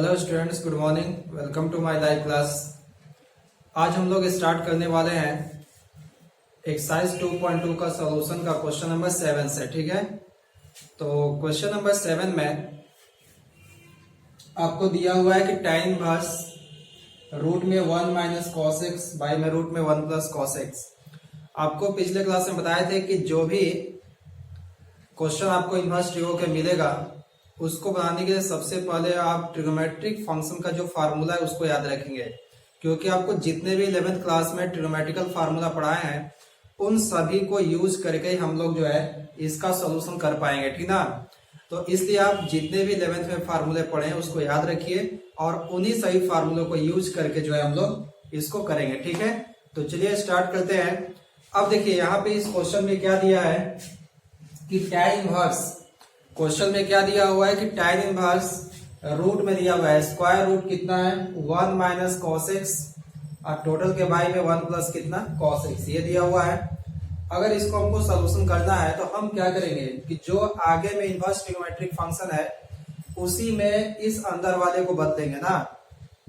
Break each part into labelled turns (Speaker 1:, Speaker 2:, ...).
Speaker 1: Hello students, good morning. Welcome to my live class. आज हम लोग स्टार्ट करने वाले हैं एक्सरसाइज 2.2 का सॉल्यूशन का क्वेश्चन नंबर 7 से। ठीक है, तो क्वेश्चन नंबर 7 में आपको दिया हुआ है कि tan इनवर्स रूट में 1 माइनस कॉस एक्स बाई में रूट में 1 प्लस कॉस एक्स। आपको पिछले क्लास में बताए थे कि जो भी क्वेश्चन आपको इनवर्स ट्रिगो के मिलेगा उसको बनाने के लिए सबसे पहले आप ट्रिग्नोमेट्रिक फंक्शन का जो फार्मूला है उसको याद रखेंगे, क्योंकि आपको जितने भी 11th क्लास में ट्रिग्नोमेट्रिकल फार्मूला पढ़ाए हैं उन सभी को यूज करके हम लोग जो है इसका सॉल्यूशन कर पाएंगे। ठीक ना, तो इसलिए आप जितने भी 11th में फार्मूले पढ़े हैं उसको याद रखिए और उन्हीं सही फार्मूलों को यूज करके जो है हम लोग इसको करेंगे। ठीक है, तो चलिए स्टार्ट करते हैं। अब देखिए यहाँ पे इस क्वेश्चन में क्या दिया है कि tan इनवर्स, क्वेश्चन में क्या दिया हुआ है कि tan इनवर्स रूट में दिया हुआ है स्क्वायर रूट कितना है 1 माइनस कॉस एक्स और टोटल के बाई में 1 प्लस कितना कॉस एक्स, ये दिया हुआ है। अगर इसको हमको सोल्यूशन करना है तो हम क्या करेंगे कि जो आगे में इनवर्स ट्रिग्नोमेट्रिक फंक्शन है उसी में इस अंदर वाले को बदलेंगे ना।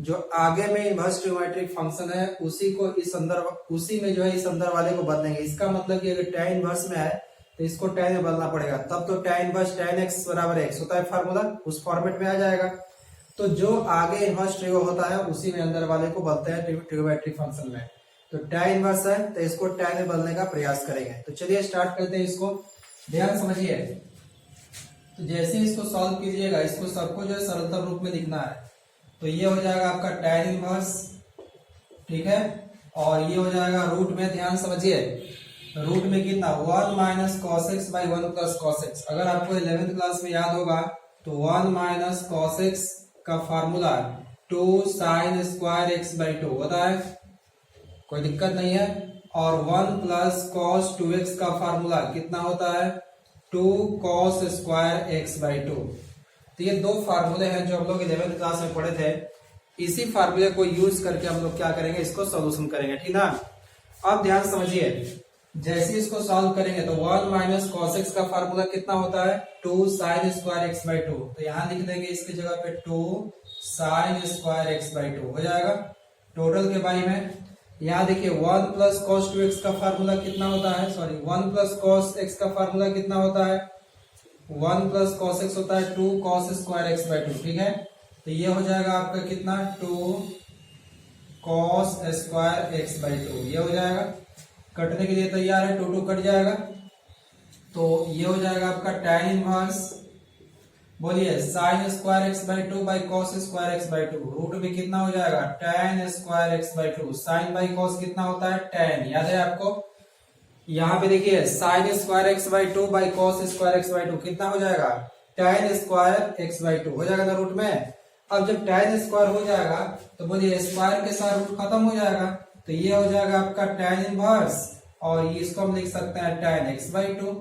Speaker 1: जो आगे में इनवर्स ट्रिग्नोमेट्रिक फंक्शन है उसी को इस अंदर, उसी में जो है इस अंदर वाले को बदलेंगे। इसका मतलब कि अगर tan इनवर्स में है तो इसको tan में बदलना पड़ेगा, तब तो tan इनवर्स tan x बराबर x होता है फार्मूला, उस फॉर्मेट में आ जाएगा। तो जो आगे इनवर्स ट्रिगो होता है उसी में अंदर वाले को बदलते हैं ट्रिग्नोमेट्रिक फंक्शन में। तो tan इनवर्स है तो इसको tan में बदलने का प्रयास करेंगे। तो चलिए स्टार्ट करते हैं इसको, ध्यान समझिए। तो जैसे इसको सॉल्व कीजिएगा इसको सबको जो है सरलतम रूप में लिखना है। तो ये हो जाएगा आपका tan इनवर्स, ठीक है, और ये हो जाएगा रूट में, ध्यान समझिए, रूट में कितना 1 minus cos x by 1 plus cos x. अगर आपको 11th क्लास में याद होगा तो 1 माइनस कॉस एक्स का formula 2 sign square x by 2 होता है, कोई दिक्कत नहीं है। और 1 प्लस कॉस 2x का फार्मूला कितना होता है 2 कॉस स्क्वायर एक्स बाई 2। तो ये दो फार्मूले हैं जो हम लोग 11th क्लास में पढ़े थे। इसी फार्मूले को यूज करके हम लोग क्या करेंगे, इसको सोल्यूशन करेंगे। ठीक ना, अब ध्यान समझिए, जैसे इसको सॉल्व करेंगे तो 1 माइनस कॉस एक्स का फार्मूला कितना होता है 2 साइन स्क्वायर एक्स बाई 2। तो यहां लिख देंगे इसकी जगह पे 2 साइन स्क्वायर एक्स बाई 2 हो जाएगा टोटल के बाई में। यहाँ देखिए 1 प्लस कॉस 2x का फार्मूला कितना होता है, सॉरी 1 प्लस कॉस x का फार्मूला कितना होता है 1 प्लस कॉस x होता है 2 कॉस स्क्वायर एक्स बाई 2। ठीक है, तो ये हो जाएगा आपका कितना 2 कॉस स्क्वायर एक्स बाई 2, ये हो जाएगा। कटने के लिए तैयार है, 2 2 कट जाएगा। तो ये हो जाएगा आपका tan इनवर्स, बोलिए sine square x by 2 by cos square x by 2। Root में कितना हो जाएगा tan square x by 2। Sine by cos कितना होता है tan, याद है आपको। यहाँ पे देखिए sign square x by 2 by cos square x by 2 कितना हो जाएगा tan स्क्वायर एक्स बाई 2 हो जाएगा ना रूट में। अब जब tan स्क्वायर हो जाएगा तो बोलिए स्क्वायर के साथ रूट खत्म हो जाएगा, तो ये हो जाएगा आपका tan इनवर्स और ये इसको हम लिख सकते हैं tan x बाई 2।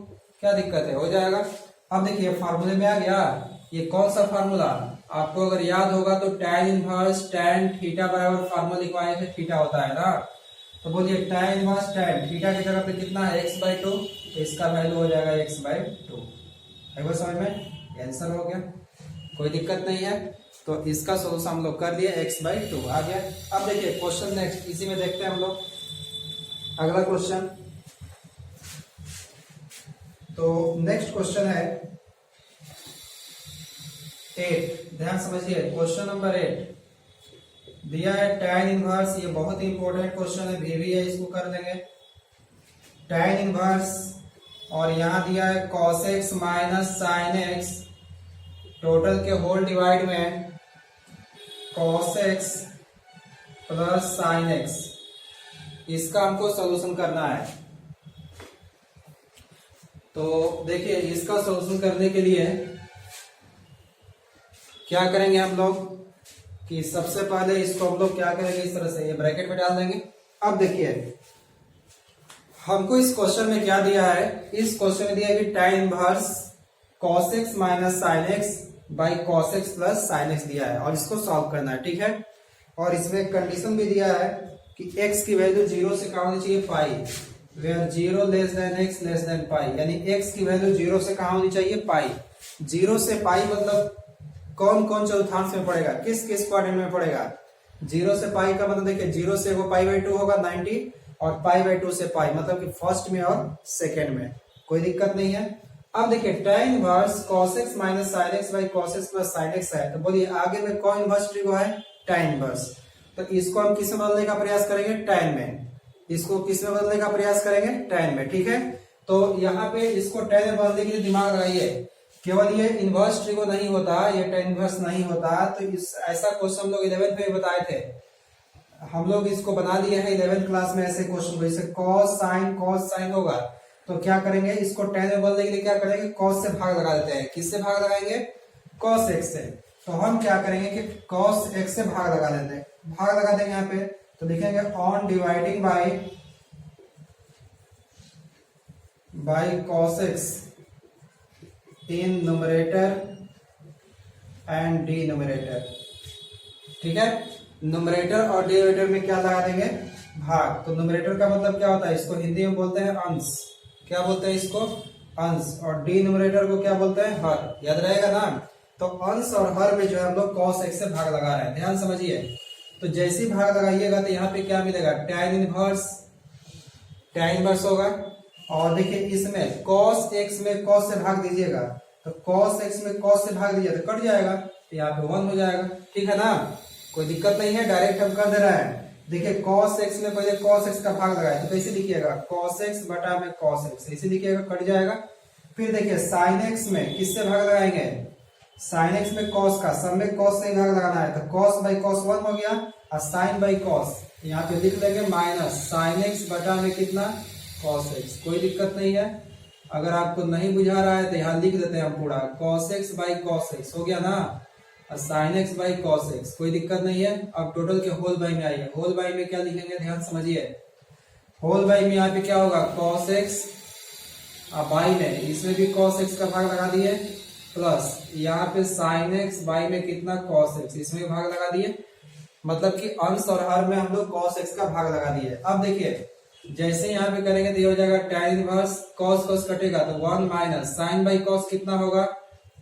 Speaker 1: क्या दिक्कत है, हो जाएगा। अब देखिए फार्मूले में आ गया, ये कौन सा फार्मूला आपको अगर याद होगा तो tan इनवर्स tan थीटा बराबर फार्मूला लिखवाए थे, थीटा होता है ना। तो बोलिए tan इनवर्स tan थीटा की जगह पे कितना है x बाई 2, तो इसका वैल्यू हो जाएगा x बाई 2। है वो समझ में, आंसर हो गया, कोई दिक्कत नहीं है। तो इसका सोल्यूशन हम लोग कर लिए, x बाई 2 आ गया। अब देखिए क्वेश्चन नेक्स्ट, इसी में देखते हैं हम लोग अगला क्वेश्चन। तो नेक्स्ट क्वेश्चन है 8, ध्यान समझिए। क्वेश्चन नंबर 8 दिया है tan इनवर्स, ये बहुत ही इंपॉर्टेंट क्वेश्चन है, भी है, इसको कर लेंगे। tan इनवर्स और यहाँ दिया है cos x minus sine x total के होल डिवाइड में cos x plus sign x, इसका हमको सॉल्यूशन करना है। तो देखिए इसका सॉल्यूशन करने के लिए क्या करेंगे हम लोग कि सबसे पहले इसको हम लोग क्या करेंगे, इस तरह से ये ब्रैकेट में डाल देंगे। अब देखिए हमको इस क्वेश्चन में क्या दिया है, इस क्वेश्चन में दिया है कि tan inverse cos x minus sine x by cos x plus sine x दिया है और इसको सॉल्व करना है। ठीक है, और इसमें कंडीशन भी दिया है कि x की वैल्यू 0 से कहाँ होनी चाहिए pi, where 0 less than x less than pi, यानी x की वैल्यू 0 से कहाँ होनी चाहिए पाई। 0 से पाई मतलब कौन कौन चतुर्थांश में पड़ेगा, किस किस क्वाड्रेंट में पड़ेगा। 0 से पाई का मतलब देखिए 0 से वो पाई/2 होगा 90 और पाई/2 से पाई मतलब कि फर्स्ट में और सेकेंड में, कोई दिक्कत नहीं है। अब देखिए tan inverse cos x minus sin x by cos x plus sin x है, तो बोलिए आगे में कौन इनवर्स ट्रिगो है, tan इनवर्स। तो इसको हम किस में बदलने का प्रयास करेंगे, tan में। इसको किस में बदलने का प्रयास करेंगे, tan में, ठीक है। तो यहाँ पे इसको tan में बदलने के लिए दिमाग लगाइए, केवल ये इनवर्स ट्रिगो नहीं होता, ये tan इनवर्स नहीं होता। तो इस ऐसा क्वेश्चन हम लोग 11th में बताए थे, हम लोग इसको बना लिए हैं 11th क्लास में। ऐसे क्वेश्चन को जैसे cos sin होगा तो क्या करेंगे, इसको tan में बदलने के लिए क्या करेंगे, cos से भाग लगा देते हैं। किससे भाग लगाएंगे, cos x से। तो हम क्या करेंगे कि cos x से भाग लगा देते हैं, भाग लगा देंगे यहाँ पे, तो लिखेंगे on dividing by cos x in numerator and denominator, ठीक है। न्यूमरेटर और डिनोमिनेटर में क्या लगा देंगे, भाग। तो न्यूमरेटर का मतलब क्या होता है, इसको हिंदी में बोलते हैं अंश, क्या बोलते हैं इसको, अंश। और डिनोमिनेटर को क्या बोलते हैं, हर, याद रहेगा ना। तो अंश और हर में जो है हम लोग cos x से भाग लगा रहे हैं, ध्यान समझिए। तो जैसे ही भाग लगाइएगा तो यहाँ पे क्या मिलेगा, tan इनवर्स होगा। और देखिए इसमें cos x में cos से भाग दीजिएगा, तो cos x में cos से भाग दीजिए तो कट जाएगा, तो यहाँ पे 1 हो जाएगा, ठीक है ना, कोई दिक्कत नहीं है, डायरेक्ट हम कर दे रहे हैं। देखिए cos x में पहले cos x का भाग लगाए तो कैसे लिखिएगा, cos x बटा में cos x, ऐसे लिखिएगा, कट जाएगा। फिर देखिए sin x में किससे भाग लगाएंगे, sin x में cos का, सब में cos से भाग लगाना है, तो cos बाई cos 1 हो गया और sin बाई cos यहाँ पे लिख लेंगे माइनस sin x बटा में कितना, cos x, कोई दिक्कत नहीं है। अगर आपको नहीं बुझा रहा है तो यहाँ लिख देते हैं हम पूरा, cos x by cos x हो गया ना, और sin x by cos x, कोई दिक्कत नहीं है। अब टोटल के होल बाई में आइए, होल बाई में क्या लिखेंगे, ध्यान समझिए। होल बाई में यहाँ पे क्या होगा, cos x, अब बाई में इसमें भी cos x का भाग लगा दिए, प्लस यहाँ पे sin x बाई में कितना, cos x, इसमें भी भाग लगा दिए, मतलब कि अंश और हर में हम लोग cos x का भाग लगा दिए। अब देखिए जैसे यहाँ पे करेंगे तो ये हो जाएगा tan इनवर्स, cos कटेगा तो 1 माइनस sin बाई cos कितना होगा,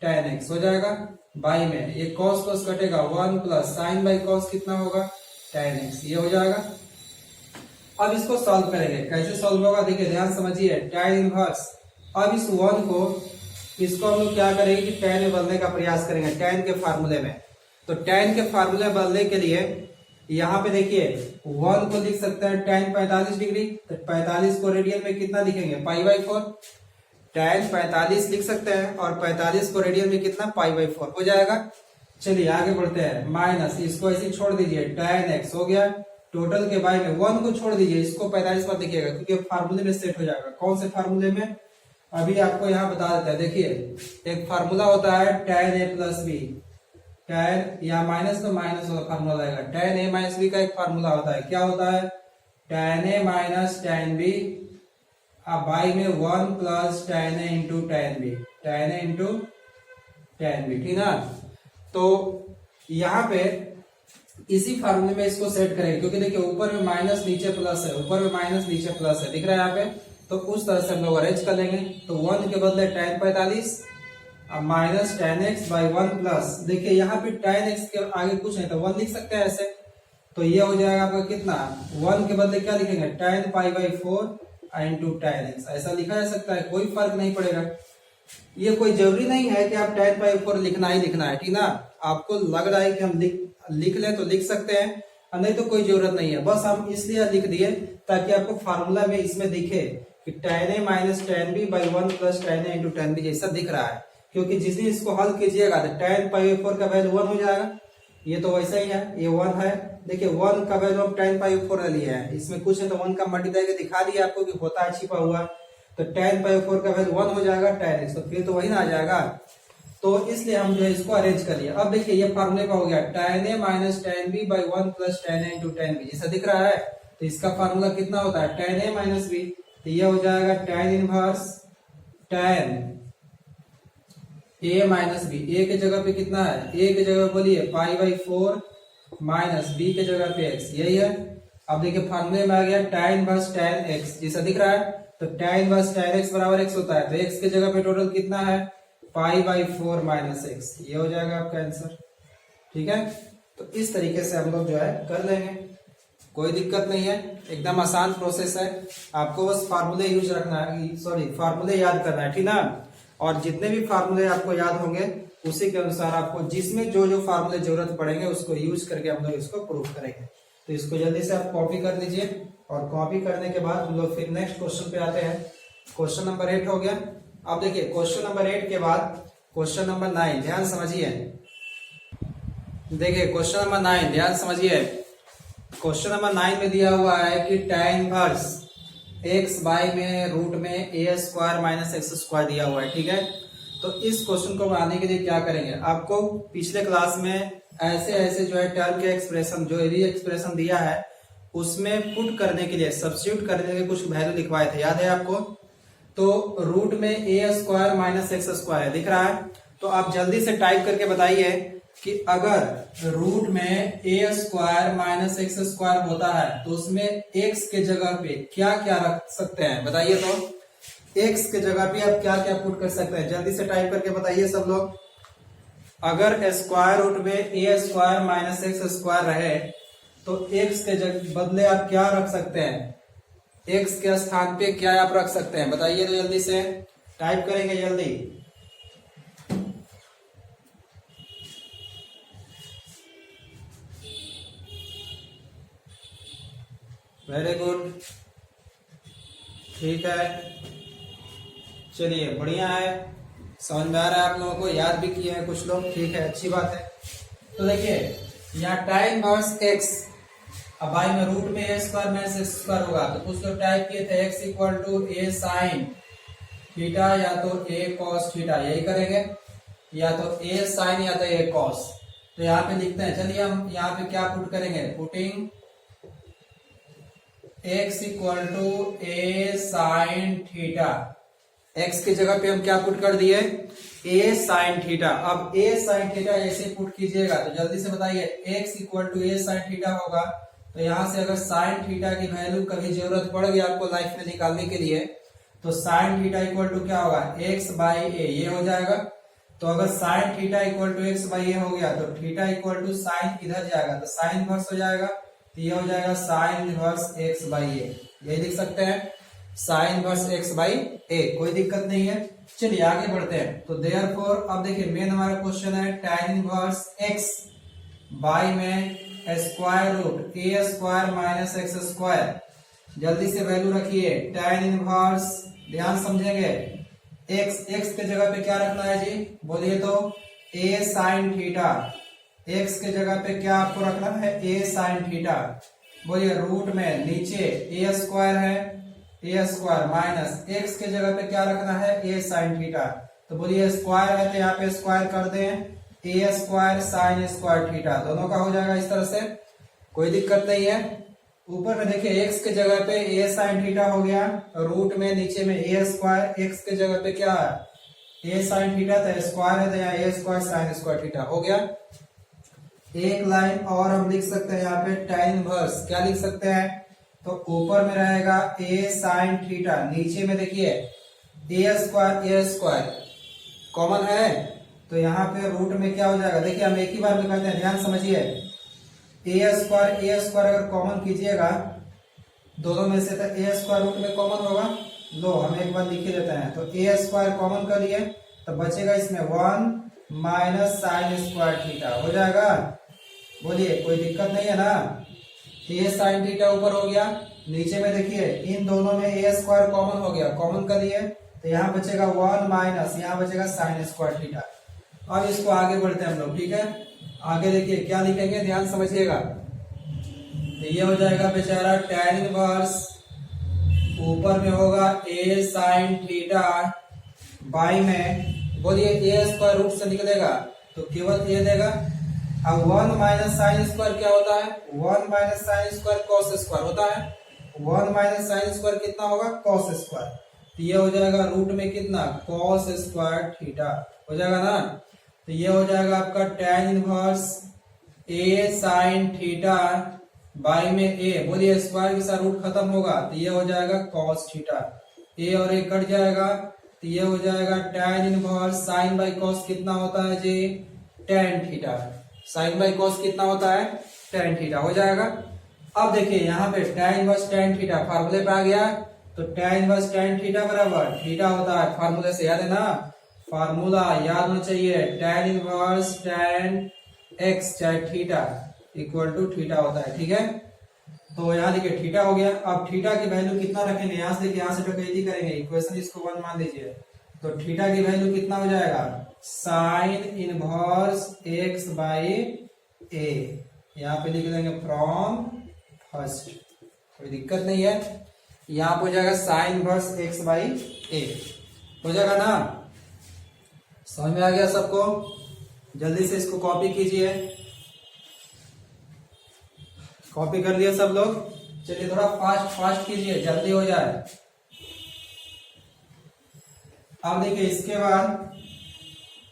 Speaker 1: tan x हो जाएगा। बाई में ये cos कटेगा 1 प्लस sin बाई cos कितना होगा, tan x, ये हो जाएगा। अब इसको सॉल्व करेंगे, कैसे सॉल्व होगा देखिए, ध्यान समझिए। tan इनवर्स, अब इस 1 को, इसको हम लोग क्या करेंगे कि tan में बदलने का प्रयास करेंगे, tan के फार्मूले में। तो tan के फार्मूले बदलने के लिए यहाँ पे देखिए 1 को लिख सकते हैं tan 45 डिग्री, तो 45 को रेडियन में कितना लिखेंगे, पाई/4, tan 45 लिख सकते हैं और 45 को रेडियन में कितना, पाई/4 हो जाएगा। चलिए आगे बढ़ते हैं, माइनस इसको ऐसे छोड़ दीजिए, tan x हो गया, टोटल के बाई में 1 को छोड़ दीजिए, इसको 45 पर देखिएगा क्योंकि फार्मूले में सेट हो जाएगा। कौन से फार्मूले में, अभी आपको यहाँ बता देता है, देखिए एक फार्मूला होता है tan a plus B, tan या माइनस तो माइनस वाला फार्मूला आएगा, tan a माइनस बी का एक फार्मूला होता है, क्या होता है, tan a minus tan b, अब बाई में 1 plus tan a into tan b, tan a into tan b, ठीक ना। तो यहाँ पे इसी फार्मूले में इसको सेट करेंगे, क्योंकि देखिए ऊपर में माइनस नीचे प्लस है, ऊपर में माइनस नीचे प्लस है, दिख रहा है यहाँ पे। तो उस तरह से हम लोग अरेंज कर लेंगे। तो 1 के बदले tan 45 अब minus tan x by 1 plus, देखिए यहाँ पे tan x के आगे कुछ नहीं तो 1 लिख सकते हैं ऐसे। तो ये हो जाएगा आपका कितना, 1 के बदले क्या लिखेंगे, tan पाई/4 इंटू tan x, ऐसा लिखा जा सकता है, कोई फर्क नहीं पड़ेगा। ये कोई जरूरी नहीं है कि आप tan पाई/4 लिखना ही लिखना है, ठीक ना। आपको लग रहा है कि हम लिख लें तो लिख सकते हैं, नहीं तो कोई जरूरत नहीं है। बस हम इसलिए लिख दिए ताकि आपको फार्मूला में इसमें दिखे कि tan a minus tan b by 1 plus tan a into tan b जैसा दिख रहा है, क्योंकि जिस दिन इसको हल कीजिएगा तो tan पाई/4 का वैल्यू 1 हो जाएगा, ये तो वैसा ही है, ये 1 है। देखिए 1 का वैल्यू हम tan पाई/4 लिए हैं, इसमें कुछ है तो 1 का मल्टीप्लाई करके दिखा दिया आपको कि होता है छिपा हुआ। तो tan पाई/4 का वैल्यू 1 हो जाएगा, tan x तो फिर तो वही ना आ जाएगा। तो इसलिए हम जो है इसको अरेंज कर लिया। अब देखिए ये फार्मूले का हो गया tan a minus tan b by 1 plus tan a into tan b, जैसा दिख रहा है। तो इसका फार्मूला कितना होता है, tan a माइनस b, तो ये हो जाएगा tan inverse tan a minus b, a के जगह पे कितना है, a के जगह बोलिए पाई/4 माइनस b के जगह पे x, यही है। अब देखिए फार्मूले में आ गया tan इनवर्स tan x, जैसा दिख रहा है। तो tan इनवर्स tan x बराबर x होता है, तो x के जगह पे टोटल कितना है π/4 माइनस एक्स, ये हो जाएगा आपका आंसर। ठीक है, तो इस तरीके से हम लोग जो है कर लेंगे, कोई दिक्कत नहीं है, एकदम आसान प्रोसेस है। आपको बस फार्मूले यूज रखना है, सॉरी फार्मूले याद करना है, ठीक ना। और जितने भी फार्मूले आपको याद होंगे उसी के अनुसार आपको जिसमें जो जो फार्मूले जरूरत पड़ेंगे उसको यूज करके हम लोग इसको प्रूव करेंगे। तो इसको जल्दी से आप कॉपी कर लीजिए, और कॉपी करने के बाद हम लोग फिर नेक्स्ट क्वेश्चन पे आते हैं। क्वेश्चन नंबर 8 हो गया। अब देखिए क्वेश्चन नंबर 8 के बाद क्वेश्चन नंबर 9, ध्यान समझिए। देखिए क्वेश्चन नंबर 9, ध्यान समझिए। क्वेश्चन नंबर 9 में दिया हुआ है कि tan इनवर्स x बाई में रूट में a square minus x square दिया हुआ है। ठीक है, तो इस क्वेश्चन को बनाने के लिए क्या करेंगे, आपको पिछले क्लास में ऐसे ऐसे जो है टर्म के एक्सप्रेशन, जो एरिया एक्सप्रेशन दिया है उसमें पुट करने के लिए, सब्स्टिट्यूट करने के लिए कुछ वैल्यू लिखवाए थे, याद है आपको। तो रूट में a square minus x square दिख रहा है, तो आप जल्दी से टाइप करके बताइए कि अगर रूट में a square minus x square होता है तो उसमें x के जगह पे क्या क्या रख सकते हैं, बताइए। तो x के जगह पे आप क्या क्या पुट कर सकते हैं, जल्दी से टाइप करके बताइए सब लोग। अगर स्क्वायर रूट में a square minus x square रहे तो x के बदले आप क्या रख सकते हैं, x के स्थान पे क्या आप रख सकते हैं, बताइए। तो जल्दी से टाइप करेंगे, जल्दी। वेरी गुड, ठीक है, चलिए बढ़िया है, समझ में आ रहा है आप लोगों को, याद भी किए हैं कुछ लोग, ठीक है, अच्छी बात है। तो देखिए यहाँ tan इनवर्स x, अब बाई में रूट में a square minus x square होगा, तो कुछ लोग टाइप किए थे x equal to a sine theta या तो a कॉस थीटा, यही करेंगे, या तो a साइन या तो a कॉस। तो यहाँ पे लिखते हैं, चलिए हम यहाँ पे क्या पुट करेंगे, putting x equal to a sine theta, x की जगह पे हम क्या पुट कर दिए, a साइन थीटा। अब a साइन थीटा ऐसे पुट कीजिएगा तो जल्दी से बताइए, x equal to a sine theta होगा, तो यहाँ से अगर साइन थीटा की वैल्यू कभी जरूरत पड़ गई आपको लाइफ में निकालने के लिए, तो साइन थीटा इक्वल टू क्या होगा, x बाई ए, ये हो जाएगा। तो अगर sine theta equal to x by a हो गया तो थीटा इक्वल टू साइन इधर जाएगा तो साइन इनवर्स हो जाएगा, तो ये हो जाएगा साइन इनवर्स x बाई ए, यही लिख सकते हैं, साइन इनवर्स x बाई ए, कोई दिक्कत नहीं है। चलिए आगे बढ़ते हैं। तो देयरफॉर अब देखिए मेन हमारा क्वेश्चन है tan इनवर्स x बाई में square root a square minus x square, जल्दी से वैल्यू रखिए। tan इनवर्स, ध्यान समझेंगे, x के जगह पे क्या रखना है जी, बोलिए तो a साइन थीटा, x के जगह पे क्या आपको रखना है, a साइन थीटा, बोलिए। रूट में नीचे a स्क्वायर है, a स्क्वायर माइनस x के जगह पे क्या रखना है, a साइन थीटा, तो बोलिए स्क्वायर है तो यहाँ पे स्क्वायर कर दें, a square sine square theta, दोनों का हो जाएगा इस तरह से, कोई दिक्कत नहीं है। ऊपर में देखिए x के जगह पे a साइन थीटा हो गया, रूट में नीचे में a स्क्वायर, x के जगह पे क्या है, a साइन थीटा, तो स्क्वायर है तो यहाँ a square sine square theta हो गया। एक लाइन और हम लिख सकते हैं यहाँ पे tan इनवर्स, क्या लिख सकते हैं, तो ऊपर में रहेगा a साइन थीटा, नीचे में देखिए a स्क्वायर कॉमन है, तो यहाँ पे रूट में क्या हो जाएगा, देखिए हम एक ही बार में करते हैं, ध्यान समझिए। a स्क्वायर अगर कॉमन कीजिएगा दोनों में से, तो a स्क्वायर रूट में कॉमन होगा, लो हम एक बार लिख ही देते हैं, तो a स्क्वायर कॉमन कर लिए तो बचेगा इसमें 1 माइनस साइन स्क्वायर थीटा, हो जाएगा, बोलिए, कोई दिक्कत नहीं है ना। a साइन थीटा ऊपर हो गया, नीचे में देखिए इन दोनों में a स्क्वायर कॉमन हो गया, कॉमन कर लिए तो यहाँ बचेगा 1 माइनस, यहाँ बचेगा साइन स्क्वायर थीटा। अब इसको आगे बढ़ते हैं हम लोग, ठीक है, आगे देखिए क्या लिखेंगे, ध्यान समझिएगा। तो ये हो जाएगा बेचारा tan इनवर्स, ऊपर में होगा a साइन थीटा बाई में, बोलिए a स्क्वायर रूट से निकलेगा तो केवल a देगा। अब 1 माइनस साइन स्क्वायर क्या होता है, 1 minus sine square cos square होता है, 1 माइनस साइन स्क्वायर कितना होगा, कॉस स्क्वायर, तो ये हो जाएगा रूट में कितना, कॉस स्क्वायर थीटा, हो जाएगा ना। तो ये हो जाएगा आपका tan inverse a sine theta by में a, बोलिए स्क्वायर के साथ रूट खत्म होगा तो ये हो जाएगा cos थीटा, a और a कट जाएगा तो ये हो जाएगा tan inverse sine by cos कितना होता है जी, tan theta. Sine by cos कितना होता है, tan थीटा हो जाएगा। अब देखिए यहाँ पे tan इनवर्स tan थीटा फार्मूले पे आ गया, तो tan इनवर्स tan थीटा बराबर थीटा होता है, फार्मूले से याद है ना, फार्मूला याद होना चाहिए, tan इनवर्स tan x चाहे थीटा इक्वल टू थीटा होता है, ठीक है। तो यहाँ देखिए थीटा हो गया। अब थीटा की वैल्यू कितना रखेंगे, यहाँ से देखिए यहाँ से डकैती करेंगे, इक्वेशन इसको 1 मान लीजिए, तो थीटा की वैल्यू कितना हो जाएगा, साइन इनवर्स x बाई ए, यहाँ पे लिख देंगे फ्रॉम फर्स्ट, कोई दिक्कत नहीं है। यहाँ पे हो जाएगा sine inverse x by a, हो जाएगा ना, समझ में आ गया सबको। जल्दी से इसको कॉपी कीजिए, कॉपी कर लिया सब लोग, चलिए थोड़ा फास्ट फास्ट कीजिए, जल्दी हो जाए। अब देखिए इसके बाद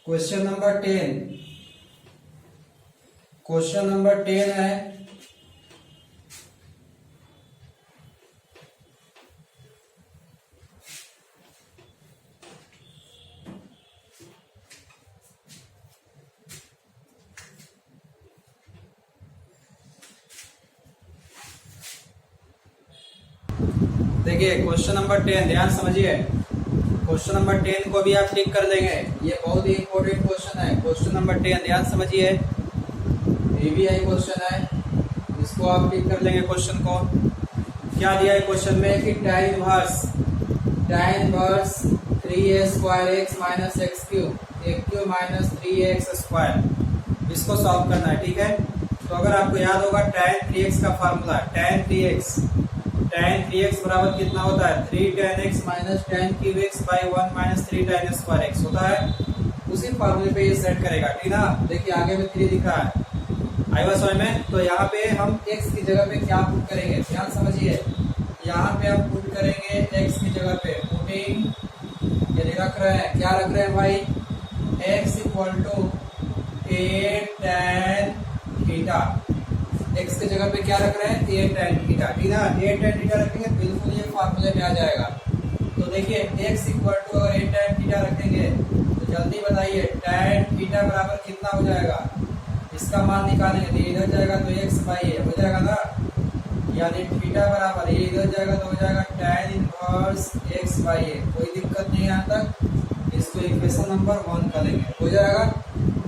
Speaker 1: क्वेश्चन नंबर 10, क्वेश्चन नंबर 10 है, देखिए क्वेश्चन नंबर 10 ध्यान समझिए। क्वेश्चन नंबर 10 को भी आप टिक कर देंगे, ये बहुत ही इंपॉर्टेंट क्वेश्चन है। क्वेश्चन नंबर 10 ध्यान समझिए, ABI क्वेश्चन है, इसको आप टिक कर लेंगे। क्वेश्चन को क्या दिया है क्वेश्चन में कि tan inverse 3a square x minus x cube minus 3x square, इसको सॉल्व करना है, ठीक है। तो अगर आपको याद होगा tan 3x का फार्मूला, tan 3x बराबर कितना होता है, 3 tan x minus tan cube x by 1 minus 3 tan square x होता है। उसी फार्मूले पे ये सेट करेगा, ठीक ना। देखिए आगे में 3 दिख रहा है, आएगा समझ में। तो यहाँ पे हम x की जगह पे क्या पुट करेंगे, ध्यान समझिए। यहाँ पे हम पुट करेंगे x की जगह पे पुटिंग, ये रख रहे हैं, क्या रख रहे हैं भाई, x equal to a tan theta, x के जगह पे क्या रख रहे हैं, a tan थीटा, ठीक है। a tan थीटा रखेंगे बिल्कुल ये फार्मूले में आ जाएगा। तो देखिए x इक्वल टू अगर a tan थीटा रखेंगे तो जल्दी बताइए tan थीटा बराबर कितना हो जाएगा, इसका मान निकालेंगे तो इधर जाएगा तो x बाई ए हो जाएगा ना, यानी थीटा बराबर ये इधर जाएगा तो हो जाएगा tan इनवर्स x बाई ए, कोई दिक्कत नहीं यहाँ तक। इसको इक्वेशन नंबर 1 करेंगे, हो जाएगा।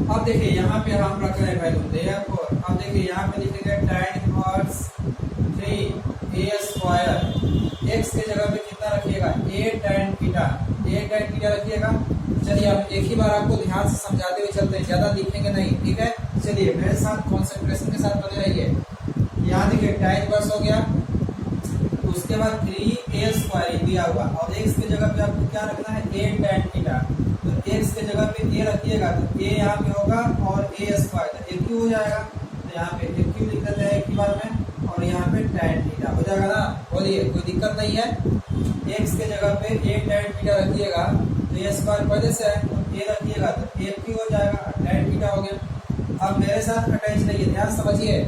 Speaker 1: अब देखिए यहाँ पे हम रख रहे हैं वैल्यू देयरफॉर, अब देखिए यहाँ पे लिखेंगे tan inverse 3a square, x के जगह पे कितना रखिएगा, a tan थीटा रखिएगा। चलिए अब एक ही बार आपको ध्यान से समझाते हुए चलते हैं, ज्यादा लिखेंगे नहीं, ठीक है। चलिए मेरे साथ कॉन्सेंट्रेशन के साथ बने रहिए। यहाँ देखिए tan इनवर्स हो गया, उसके बाद 3a स्क्वायर दिया हुआ, और x की जगह पे आपको क्या रखना है, a tan थीटा, तो x की जगह पे a रखिएगा तो a यहाँ पे होगा और a स्क्वायर तो a क्यू हो जाएगा, तो यहाँ पे a क्यू लिख देते हैं एक ही बार में, और यहाँ पे tan थीटा हो जाएगा ना। बोलिए कोई दिक्कत नहीं है, x के जगह पे a tan थीटा रखिएगा तो a स्क्वायर पहले से है, तो a रखिएगा तो a क्यू हो जाएगा, tan थीटा हो गया। अब मेरे साथ अटैच रहिए, ध्यान समझिए।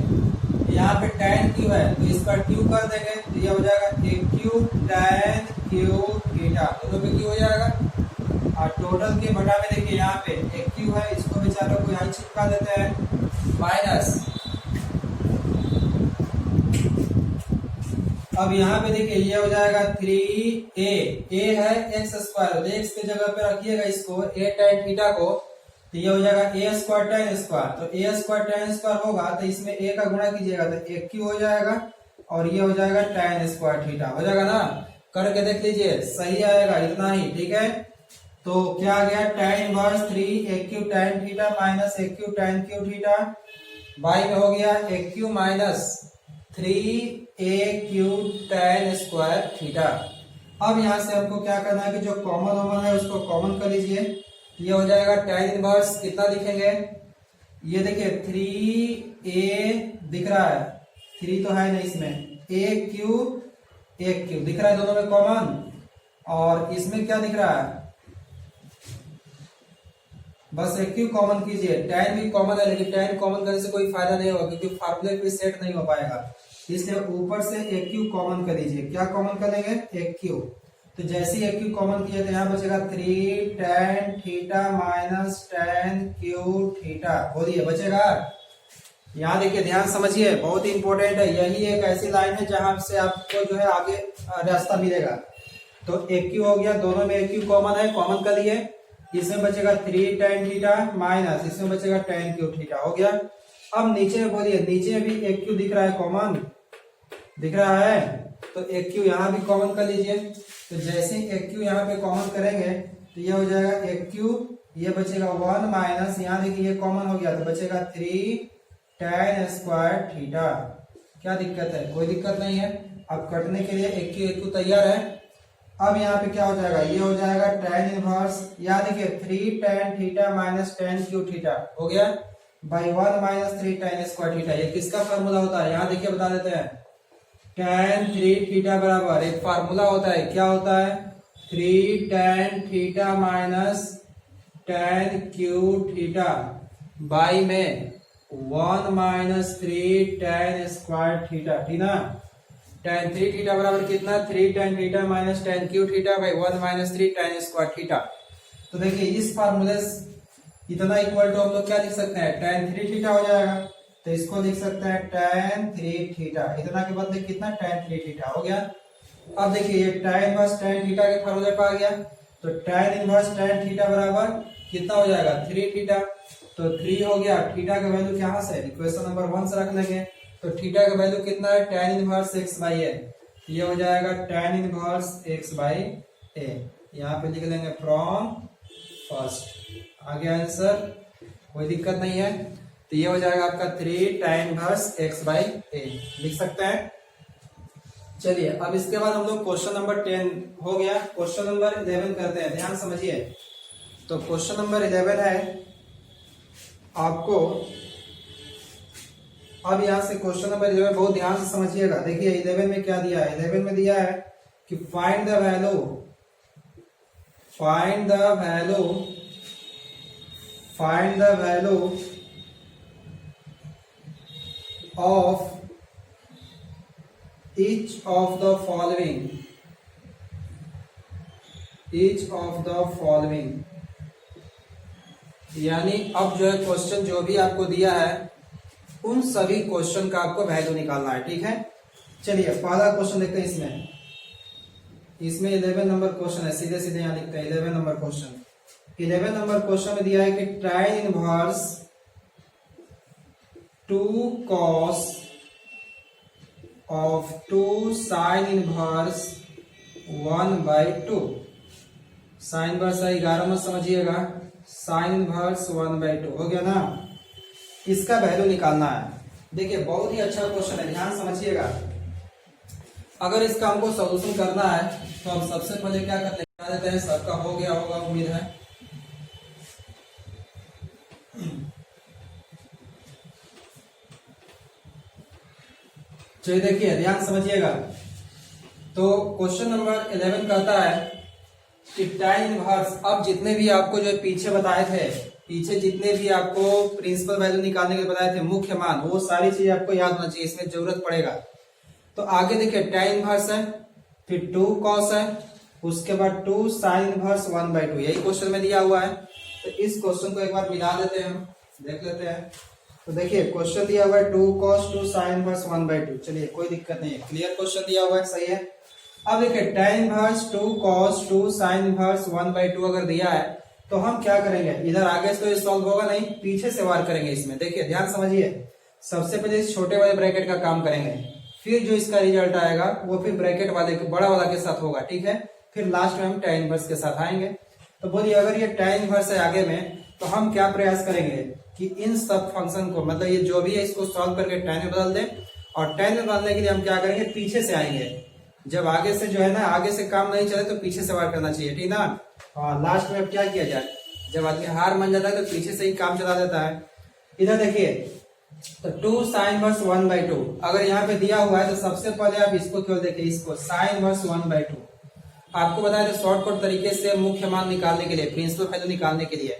Speaker 1: यहाँ पे tan क्यू है तो इस पर क्यू कर देंगे तो ये हो जाएगा a Q tan Q theta, दोनों पे क्यू हो जाएगा। और टोटल के बटा में देखिए यहाँ पे एक क्यू है, इसको बेचारों को यहाँ चिपका देते हैं माइनस। अब यहाँ पे देखिए ये हो जाएगा 3a है x स्क्वायर, x की जगह पे रखिएगा इसको a tan थीटा को, तो ये हो जाएगा a स्क्वायर tan स्क्वायर, तो a स्क्वायर tan स्क्वायर होगा तो इसमें a का गुणा कीजिएगा तो एक क्यू हो जाएगा, और ये हो जाएगा tan स्क्वायर थीटा, हो जाएगा ना। करके देख लीजिए सही आएगा, इतना ही, ठीक है। तो क्या आ गया, tan inverse 3a Q tan theta minus a Q tan Q theta, by में हो गया a Q minus 3a Q tan square theta. अब यहाँ से हमको क्या करना है कि जो कॉमन है उसको कॉमन कर लीजिए, ये हो जाएगा tan इनवर्स कितना लिखेंगे, ये देखिए 3a दिख रहा है, 3 तो है नहीं इसमें, a क्यू दिख रहा है दोनों में कॉमन, और इसमें क्या दिख रहा है, बस एक क्यू कॉमन कीजिए। tan भी कॉमन है लेकिन tan कॉमन करने से कोई फायदा नहीं होगा क्योंकि फार्मूले पे सेट नहीं हो पाएगा, इसलिए ऊपर से एक क्यू कॉमन कर लीजिए। क्या कॉमन करेंगे, एक क्यू, तो जैसे ही एक क्यू कॉमन किया तो यहाँ बचेगा 3 tan theta minus tan Q theta. बोलिए बचेगा। यहाँ देखिए ध्यान समझिए, बहुत ही इंपॉर्टेंट है। यही एक ऐसी लाइन है जहां से आपको जो है आगे रास्ता मिलेगा। तो एक क्यू हो गया, दोनों में एक क्यू कॉमन है, कॉमन कर लिए। इसमें बचेगा 3 tan थीटा माइनस इसमें बचेगा tan क्यू थीटा हो गया। अब नीचे में बोलिए, नीचे भी एक क्यू दिख रहा है, कॉमन दिख रहा है, तो एक क्यू यहाँ भी कॉमन कर लीजिए। तो जैसे एक क्यू यहाँ पे कॉमन करेंगे तो ये हो जाएगा एक क्यू, ये बचेगा 1 माइनस यहाँ देखिए ये कॉमन हो गया तो बचेगा 3 tan स्क्वायर थीटा। क्या दिक्कत है? कोई दिक्कत नहीं है। अब कटने के लिए एक क्यू तैयार है। अब यहाँ पे क्या हो जाएगा, ये हो जाएगा tan इनवर्स, यहाँ देखिए 3 tan theta minus tan Q theta हो गया by 1 minus 3 tan square theta. ये किसका फार्मूला होता है? यहाँ देखिए बता देते हैं। tan 3 थीटा बराबर एक फार्मूला होता है, क्या होता है? 3 tan theta minus tan Q theta by में 1 माइनस 3 tan स्क्वायर थीटा, ठीक ना। tan 3 थीटा बराबर कितना? 3 tan theta minus tan Q theta by 1 minus 3 tan square theta. तो देखिए इस फार्मूले इतना इक्वल टू हम लोग क्या लिख सकते हैं? tan 3 थीटा हो जाएगा, तो इसको लिख सकते हैं tan 3 थीटा। इतना के बदले कितना? tan 3 थीटा हो गया। अब देखिए ये tan इनवर्स tan थीटा के फार्मूले पर आ गया, तो tan इनवर्स tan थीटा बराबर कितना हो जाएगा? 3 थीटा। तो 3 हो गया, थीटा का वैल्यू कहाँ से? इक्वेशन नंबर 1 से रख लेंगे। तो थीटा का वैल्यू कितना है? tan inverse x by a। ये हो जाएगा tan inverse x by a। यहाँ पे लिख लेंगे फ्रॉम फर्स्ट। आ गया आंसर, कोई दिक्कत नहीं है। तो ये हो जाएगा आपका 3 tan inverse x by a, लिख सकते हैं। चलिए अब इसके बाद हम लोग क्वेश्चन नंबर 10 हो गया, क्वेश्चन नंबर 11 करते हैं। ध्यान समझिए। तो क्वेश्चन नंबर 11 है आपको, अब यहां से क्वेश्चन नंबर 11 बहुत ध्यान से समझिएगा। देखिए 11 में क्या दिया है? 11 में दिया है कि find the value of each of the following। यानी अब जो है क्वेश्चन जो भी आपको दिया है उन सभी क्वेश्चन का आपको वैल्यू निकालना है, ठीक है। चलिए पहला क्वेश्चन देखते हैं। इसमें 11 नंबर क्वेश्चन है, सीधे सीधे यहाँ लिखते हैं 11 नंबर क्वेश्चन। 11 नंबर क्वेश्चन में दिया है कि tan inverse 2 cos of 2 sin inverse 1/2। Sine inverse 11 मत समझिएगा, साइन इनवर्स 1/2 हो गया ना। इसका वैल्यू निकालना है। देखिए बहुत ही अच्छा क्वेश्चन है, ध्यान समझिएगा। अगर इसका हमको सॉल्यूशन करना है तो हम सबसे पहले क्या करते हैं, सबका हो गया होगा उम्मीद है। चलिए देखिए ध्यान समझिएगा। तो क्वेश्चन नंबर 11 कहता है कि tan इनवर्स, अब जितने भी आपको जो पीछे बताए थे, पीछे जितने भी आपको प्रिंसिपल वैल्यू निकालने के बताए थे, मुख्य मान, वो सारी चीज आपको याद होना चाहिए, इसमें जरूरत पड़ेगा। तो आगे देखिए tan इनवर्स है, फिर 2 cos है, उसके बाद 2 sin इनवर्स 1/2, यही क्वेश्चन में दिया हुआ है। तो इस क्वेश्चन को एक बार मिला देते हैं, हम देख लेते हैं। तो देखिए क्वेश्चन दिया हुआ है 2 cos 2 sin इनवर्स 1/2। चलिए कोई दिक्कत नहीं है, क्लियर क्वेश्चन दिया हुआ है, सही है। अब देखिए tan inverse 2 cos 2 sin inverse 1/2 अगर दिया है तो हम क्या करेंगे, इधर आगे से तो ये सॉल्व होगा नहीं, पीछे से वार करेंगे इसमें। देखिए ध्यान समझिए, सबसे पहले इस छोटे वाले ब्रैकेट का काम करेंगे, फिर जो इसका रिजल्ट आएगा वो फिर ब्रैकेट वाले बड़ा वाला के साथ होगा, ठीक है। फिर लास्ट में हम tan इनवर्स के साथ आएंगे। तो बोलिए अगर ये tan इनवर्स है आगे में, तो हम क्या प्रयास करेंगे कि इन सब फंक्शन को, मतलब ये जो भी है इसको सॉल्व करके tan में बदल दें, और tan में बदलने के लिए हम क्या करेंगे, पीछे से आएंगे। जब आगे से जो है ना, आगे से काम नहीं चले तो पीछे से वार करना चाहिए, ठीक ना। और लास्ट में अब क्या किया जाए, जब आदमी हार मान जाता है तो पीछे से ही काम चला देता है। इधर देखिए तो 2 sin इनवर्स 1/2 अगर यहाँ पे दिया हुआ है तो सबसे पहले आप इसको क्यों देखिए, इसको sin इनवर्स 1/2 आपको बताया था शॉर्टकट तरीके से मुख्य मान निकालने के लिए, प्रिंसिपल वैल्यू निकालने के लिए।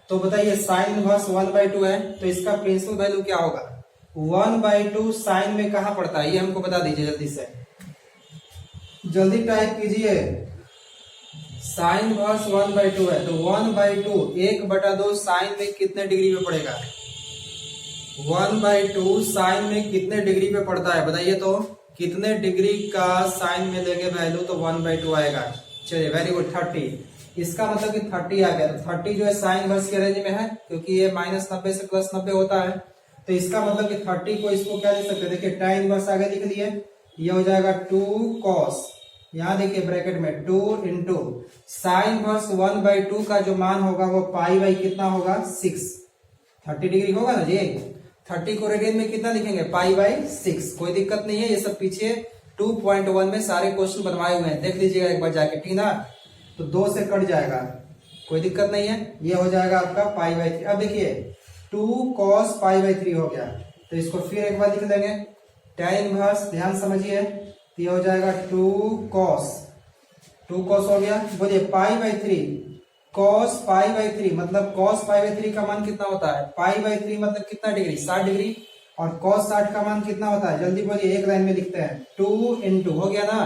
Speaker 1: तो बताइए sin इनवर्स 1/2 है तो इसका प्रिंसिपल वैल्यू क्या होगा, 1/2 साइन में कहाँ पड़ता है ये हमको बता दीजिए, जल्दी से जल्दी टाइप कीजिए। साइन इनवर्स 1/2 है, तो 1/2 1/2 साइन में कितने डिग्री पे पड़ेगा? 1/2 साइन में कितने डिग्री पे पड़ता है बताइए तो, कितने डिग्री का साइन में लेंगे वैल्यू तो 1/2 आएगा। चलिए वेरी गुड 30, इसका मतलब कि 30 आ गया। तो 30 जो है साइन इनवर्स के रेंज में है, क्योंकि ये -90 से +90 होता है। तो इसका मतलब कि 30 को इसको क्या लिख सकते हैं, देखिए tan इनवर्स आगे लिख दिए, ये हो जाएगा 2 cos, यहाँ देखिए ब्रैकेट में 2 इंटू साइन इनवर्स 1/2 का जो मान होगा वो पाई बाई कितना होगा 6, 30 डिग्री होगा ना जी। 30 को रेडियन में कितना लिखेंगे, पाई बाई 6। कोई दिक्कत नहीं है, ये सब पीछे 2.1 में सारे क्वेश्चन बनवाए हुए हैं, देख लीजिएगा एक बार जाके, ठीक ना। तो 2 से कट जाएगा, कोई दिक्कत नहीं है, ये हो जाएगा आपका पाई बाई 3। अब देखिए 2 cos पाई बाई 3 हो गया, तो इसको फिर एक बार लिख लेंगे tan इनवर्स, ध्यान समझिए, तो ये हो जाएगा 2 cos हो गया। बोलिए pi by 3 cos pi by 3 मतलब cos पाई बाई 3 का मान कितना होता है, पाई बाई 3 मतलब कितना डिग्री, 60 डिग्री, और cos 60 का मान कितना होता है, जल्दी बोलिए, एक लाइन में लिखते हैं, 2 इंटू हो गया ना।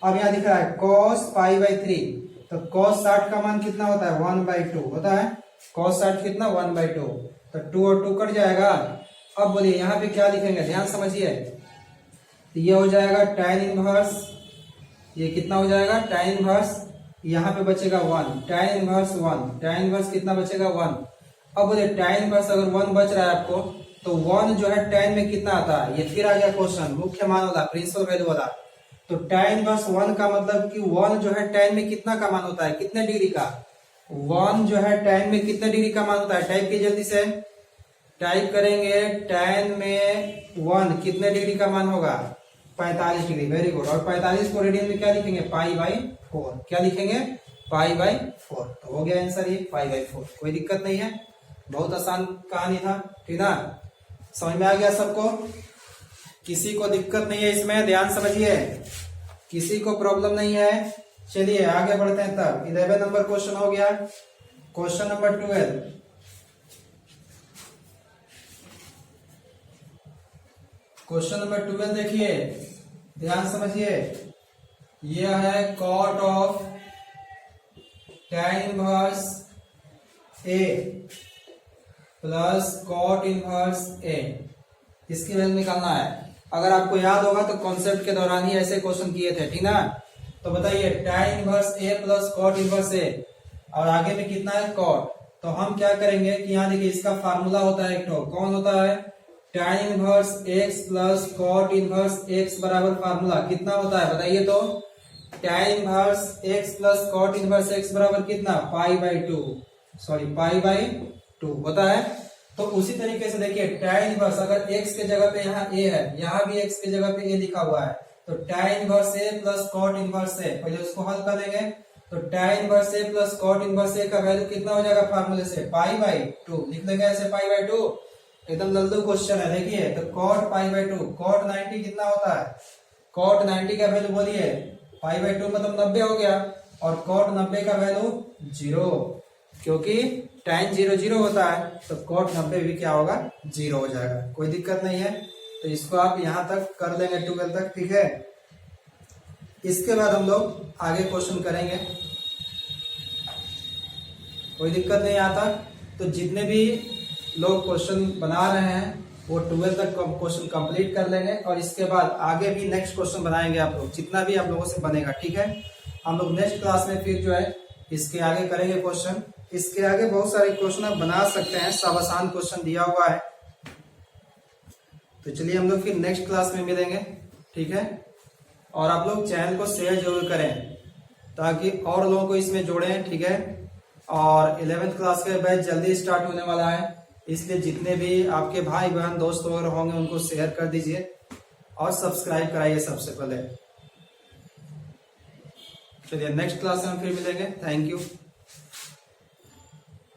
Speaker 1: अब यहाँ दिख रहा है cos पाई बाई 3, तो cos 60 का मान कितना होता है 1/2 होता है, cos 60 कितना 1/2, तो 2 और 2 कट जाएगा। अब बोलिए यहाँ पे क्या लिखेंगे, ध्यान समझिए, तो ये हो जाएगा tan इनवर्स, ये कितना हो जाएगा tan इनवर्स, यहाँ पे बचेगा 1, tan इनवर्स 1, tan इनवर्स कितना बचेगा 1। अब बोलिए tan इनवर्स अगर 1 बच रहा है आपको, तो 1 जो है tan में कितना आता है, ये फिर आ गया क्वेश्चन, मुख्य मान वाला, प्रिंसिपल वैल्यू वाला। तो tan इनवर्स 1 का मतलब कि 1 जो है tan में कितना का मान होता है, कितने डिग्री का, 1 जो है tan में कितने डिग्री का मान होता है, टाइप की जल्दी से, टाइप करेंगे tan में 1 कितने डिग्री का मान होगा, 45 डिग्री, वेरी गुड। और 45 को रेडियन में क्या लिखेंगे, पाई बाई 4, क्या लिखेंगे, पाई बाई 4। तो हो गया आंसर ये पाई बाई 4, कोई दिक्कत नहीं है, बहुत आसान कहानी था, ठीक ना, समझ में आ गया सबको, किसी को दिक्कत नहीं है इसमें, ध्यान समझिए, किसी को प्रॉब्लम नहीं है। चलिए आगे बढ़ते हैं, तब 11 नंबर क्वेश्चन हो गया। क्वेश्चन नंबर 12, क्वेश्चन नंबर 12 देखिए, ध्यान समझिए, यह है cot of tan inverse A plus cot inverse A, इसकी वैल्यू निकालना है। अगर आपको याद होगा तो कॉन्सेप्ट के दौरान ही ऐसे क्वेश्चन किए थे, ठीक ना। तो बताइए tan inverse A plus cot inverse A, और आगे में कितना है cot, तो हम क्या करेंगे कि यहाँ देखिए इसका फार्मूला होता है एक तो, कौन होता है, tan inverse x plus cot inverse x बराबर फार्मूला कितना होता है बताइए तो, tan inverse x plus cot inverse x बराबर कितना, pi by 2, sorry pi by 2 होता है। तो उसी तरीके से देखिए tan इनवर्स, अगर x के जगह पे यहाँ a है, यहाँ भी x के जगह पे a लिखा हुआ है, तो tan inverse a plus cot inverse a, पहले उसको हल कर लेंगे। तो tan inverse a plus cot inverse a का वैल्यू कितना हो जाएगा फार्मूले से, पाई बाई 2, लिख लेंगे ऐसे पाई बाई 2, एकदम लल्लू क्वेश्चन है। देखिए तो cot पाई बाई 2, cot 90 कितना होता है, cot 90 का वैल्यू बोलिए, पाई बाई 2 मतलब 90 हो गया, और cot 90 का वैल्यू 0, क्योंकि tan 0 0 होता है, तो cot 90 भी क्या होगा 0 हो जाएगा, कोई दिक्कत नहीं है। तो इसको आप यहां तक कर लेंगे 12 तक, ठीक है। इसके बाद हम लोग आगे क्वेश्चन करेंगे, कोई दिक्कत नहीं आता। तो जितने भी लोग क्वेश्चन बना रहे हैं वो 12 तक क्वेश्चन कंप्लीट कर लेंगे, और इसके बाद आगे भी नेक्स्ट क्वेश्चन बनाएंगे आप लोग, जितना भी आप लोगों से बनेगा, ठीक है। हम लोग नेक्स्ट क्लास में फिर जो है इसके आगे करेंगे क्वेश्चन, इसके आगे बहुत सारे क्वेश्चन आप बना सकते हैं, सब आसान क्वेश्चन दिया हुआ है। तो चलिए हम लोग फिर नेक्स्ट क्लास में मिलेंगे, ठीक है। और आप लोग चैनल को शेयर जरूर करें ताकि और लोगों को इसमें जोड़ें, ठीक है। और 11th क्लास का बैच जल्दी स्टार्ट होने वाला है, इसलिए जितने भी आपके भाई बहन दोस्त वगैरह होंगे उनको शेयर कर दीजिए और सब्सक्राइब कराइए सबसे पहले। चलिए नेक्स्ट क्लास में हम फिर मिलेंगे, थैंक यू।